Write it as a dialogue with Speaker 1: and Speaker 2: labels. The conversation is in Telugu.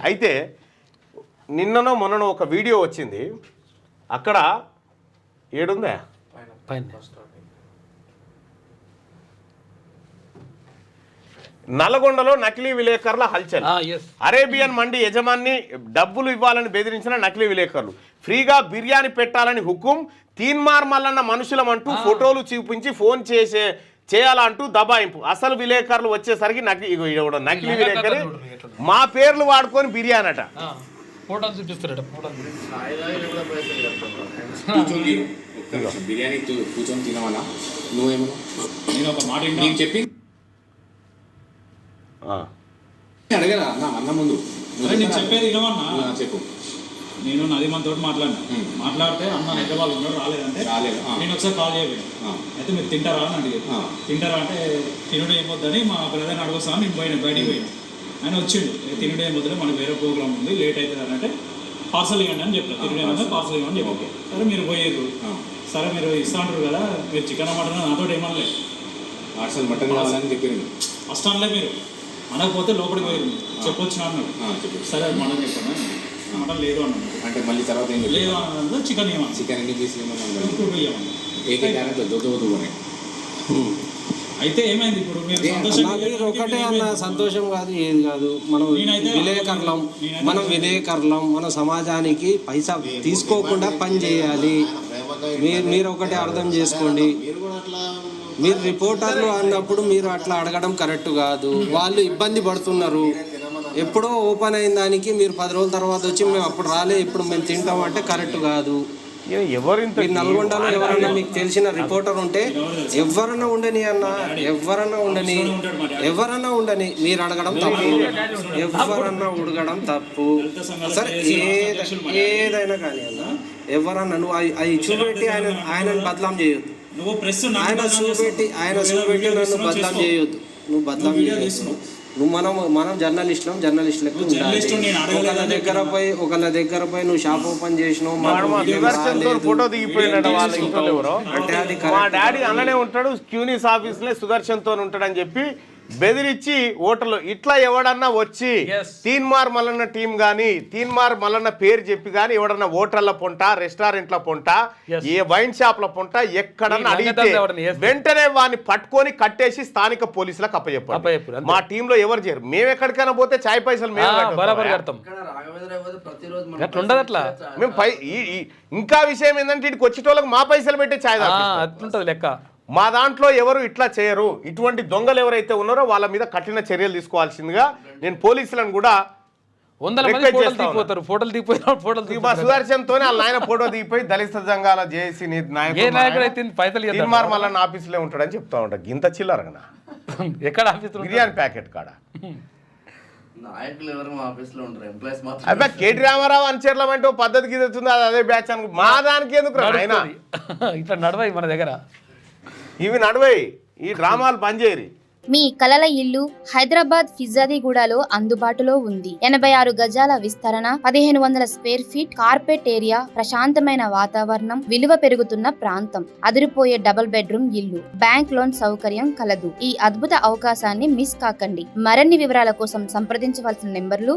Speaker 1: అయితే నిన్ననో మొన్ననో ఒక వీడియో వచ్చింది, అక్కడ ఏడుందా నల్గొండలో నకిలీ విలేకరుల హల్చల్. అరేబియన్ మండి యజమాని డబ్బులు ఇవ్వాలని బెదిరించిన నకిలీ విలేకరులు. ఫ్రీగా బిర్యానీ పెట్టాలని హుకుం, తీన్మార్ మల్లన్న మనుషులమంటూ ఫోటోలు చూపించి ఫోన్ చేయాలంటూ దబాయింపు. అసలు విలేకరులు వచ్చేసరికి నకిలీ విలేకరి మా పేర్లు వాడుకొని బిర్యానీ అట.
Speaker 2: బిర్యానీ కూర్చొని తినవనా నువ్వేమో నేను ఒక మాట చెప్పి అడగరా అన్న ముందు
Speaker 3: నేను చెప్పేది వినవన్నా.
Speaker 2: చెప్పు.
Speaker 3: నేను నదిమంతో మాట్లాడితే అన్న హైదరాబాద్ ఉన్నాడు రాలేదంటే నేను ఒకసారి కాల్ చేయలేదు. అయితే మీరు తింటారా అని అడిగారు. తింటారా అంటే తినుడు ఏమొద్దని మా బ్రదర్ని అడగొస్తాను. నేను బయటికి పోయాను. ఆయన వచ్చిండు, తినుడు ఏమొద్దులే మనకు వేరే ప్రోగ్రామ్ ఉంది లేట్ అవుతుంది అంటే పార్సల్ ఇవ్వండి అని చెప్పారు. తినుడు ఏమన్నా పార్సల్ ఇవ్వండి చెప్పి సరే మీరు పోయేది. సరే మీరు ఇస్తా అంటారు కదా, మీరు చికెన్ మటన్ నాతో ఏమనలే.
Speaker 2: పార్సల్ మటన్ కావాలని చెప్పింది.
Speaker 3: ఫస్ట్ అనలే, మీరు అనకపోతే లోపలికి పోయింది చెప్పొచ్చు అన్నాడు. సరే మటన్ చెప్పాను, మటన్ లేదు అన్నాడు. అంటే మళ్ళీ తర్వాత ఏం లేదు అన్నది చికెన్ ఇవ్వమని. చికెన్ ఎన్ని పీసులు ఇవ్వమని. అయితే ఏమైంది ఇప్పుడు
Speaker 4: మీరు ఒకటే అన్న సంతోషం కాదు ఏది కాదు. మనం విలేకరులం, మన సమాజానికి పైసా తీసుకోకుండా పని చేయాలి. మీరు ఒకటే అర్థం చేసుకోండి. మీరు రిపోర్టర్లు అన్నప్పుడు మీరు అట్లా అడగడం కరెక్ట్ కాదు. వాళ్ళు ఇబ్బంది పడుతున్నారు. ఎప్పుడో ఓపెన్ అయిన దానికి మీరు 10 రోజుల తర్వాత వచ్చి మేము అప్పుడు రాలే ఇప్పుడు మేము తింటాం అంటే కరెక్ట్ కాదు. నల్గొండలో ఎవరన్నా మీకు తెలిసిన రిపోర్టర్ ఉంటే ఎవరన్నా ఉండని అన్న, ఎవరన్నా ఉండని మీరు అడగడం తప్పు, ఎవరన్నా ఉడగడం తప్పు. సరే ఏదైనా కానీ అన్న, ఎవరన్నా నువ్వు అవి చూపెట్టి ఆయనను బదలాం చేయొద్దు. ఆయన చూపెట్టి నన్ను బదలాం చేయొద్దు. నువ్వు బదలాం చేయొద్దు. నువ్వు మనం జర్నలిస్టులకు ఒకళ్ళ దగ్గర పోయి నువ్వు షాప్ ఓపెన్ చేసినావు
Speaker 1: ఫోటో దిగిపోయినట్టు వాళ్ళ ఇంట్లో ఎవరో అంటే అది మా డాడీ అన్ననే ఉంటాడు క్యూనిస్ ఆఫీస్ లో సుదర్శన్ తో ఉంటాడని చెప్పి బెదిరించి ఓటర్లు ఇట్లా ఎవడన్నా వచ్చి తీన్మార్ మల్లన్న టీం గాని తీన్మార్ మల్లన్న పేరు చెప్పి గాని ఎవడన్నా హోటళ్ల పొంట, రెస్టారెంట్ల పొంట, ఏ వైన్ షాప్ల పొంట ఎక్కడన్నా అడిగితే వెంటనే వాడిని పట్టుకొని కట్టేసి స్థానిక పోలీసులకు అప్పచెప్పారు. మా టీంలో ఎవరు చేయరు. మేము ఎక్కడికైనా పోతే చాయ్ పైసలు మేము ఇంకా విషయం ఏంటంటే ఇటుకు వచ్చేటోళ్ళకి మా పైసలు పెట్టే చాయ్ అట్లుంటది లెక్క. మా దాంట్లో ఎవరు ఇట్లా చేయరు. ఇటువంటి దొంగలు ఎవరైతే ఉన్నారో వాళ్ళ మీద కఠిన చర్యలు తీసుకోవాల్సిందిగా నేను పోలీసులను కూడా సుదర్శన్ తోనే వాళ్ళ నాయన ఫోటో దిగిపోయి దళిత సంఘాల జేఏసీ తీన్మార్ మల్లన్న ఆఫీసులో ఉంటాడని చెప్తా ఉంటా. గింత చిల్లరగనా ఎక్కడ ఆఫీస్ బిర్యానీ ప్యాకెట్ కాడ కేటీ రామారావు అనుచరులమంటే పద్ధతికి ఇస్తుంది అదే బ్యాచ్ అను. మా దానికి ఎందుకు ఇట్లా నడవాయి మన దగ్గర ఇవి నడవాయి. ఈ డ్రామాలు పనిచేయరు.
Speaker 5: మీ కలల ఇల్లు హైదరాబాద్ ఫిజాదిగూడలో అందుబాటులో ఉంది. 86 గజాల విస్తరణ, 1500 స్క్వేర్ ఫీట్, కార్పెట్ ఏరియా, ప్రశాంతమైన వాతావరణం, విలువ పెరుగుతున్న ప్రాంతం, అదిరిపోయే డబుల్ బెడ్రూమ్ ఇల్లు, బ్యాంక్ లోన్ సౌకర్యం కలదు. ఈ అద్భుత అవకాశాన్ని మిస్ కాకండి. మరిన్ని వివరాల కోసం సంప్రదించవలసిన నెంబర్లు